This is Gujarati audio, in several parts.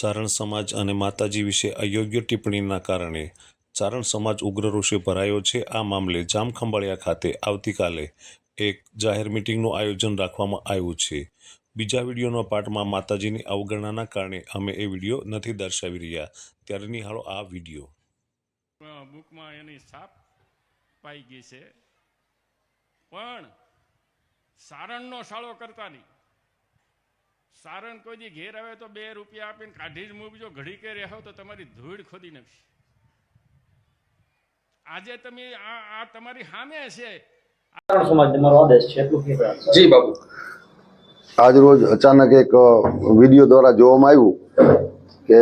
ચારણ સમાજ અને માતાજી વિશે અયોગ્ય ટિપ્પણીના કારણે ચારણ સમાજ ઉગ્ર રોષે ભરાયો છે। આ મામલે જામખંભાળિયા ખાતે આવતીકાલે એક જાહેર મિટિંગનું આયોજન રાખવામાં આવ્યું છે। બીજા વિડીયોના પાર્ટમાં માતાજીની અવગણનાના કારણે અમે એ વિડીયો નથી દર્શાવી રહ્યા, ત્યારે નિહાળો આ વિડીયો। બુકમાં એની છાપ પાઈ ગઈ છે, પણ સારણનો સાળો કરતા નહીં। સારણ કોઈ દી ઘેર આવે તો 2 રૂપિયા આપીને કાઢી જ મૂકજો, ઘડી કે રહેવો તો તમારી ધૂળ ખોદી નાખશે। આજે તમે આ તમારી સામે છે। જી બાબુ, આજ રોજ અચાનક એક વિડીયો દ્વારા જોવામાં આવ્યું કે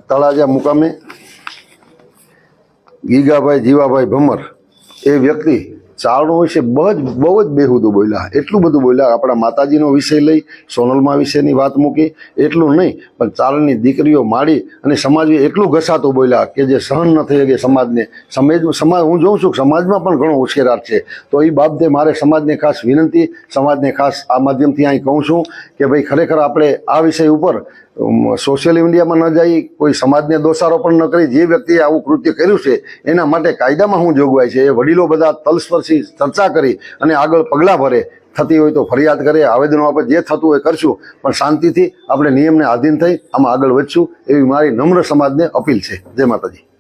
તળાજા મુકામે ગીગાભાઈ જીવાભાઈ ભમર એ વ્યક્તિ ચારણો વિશે બહુ જ બેહુદું બોલ્યા। એટલું બધું બોલ્યા, આપણા માતાજીનો વિષય લઈ સોનલમાં વિશેની વાત મૂકી, એટલું નહીં પણ ચારણની દીકરીઓ માડી અને સમાજે એટલું ઘસાતું બોલ્યા કે જે સહન ન થઈ શકે સમાજને। સમાજ હું જોઉં છું સમાજમાં પણ ઘણો ઉશ્કેરાટ છે, તો એ બાબતે મારે સમાજને ખાસ વિનંતી, સમાજને ખાસ આ માધ્યમથી અહીં કહું છું કે ભાઈ ખરેખર આપણે આ વિષય ઉપર સોશિયલ મીડિયામાં ન જઈ, કોઈ સમાજને દોષારોપણ ન કરી, જે વ્યક્તિએ આવું કૃત્ય કર્યું છે એના માટે કાયદામાં શું જોગવાઈ છે એ વડીલો બધા તલસ્પર્શી ચર્ચા કરી અને આગળ પગલાં ભરે, થતી હોય તો ફરિયાદ કરે, આવેદનો આપે, જે થતું હોય કરશું, પણ શાંતિથી આપણે નિયમને આધીન થઈ આમાં આગળ વધશું એવી મારી નમ્ર સમાજને અપીલ છે। જય માતાજી।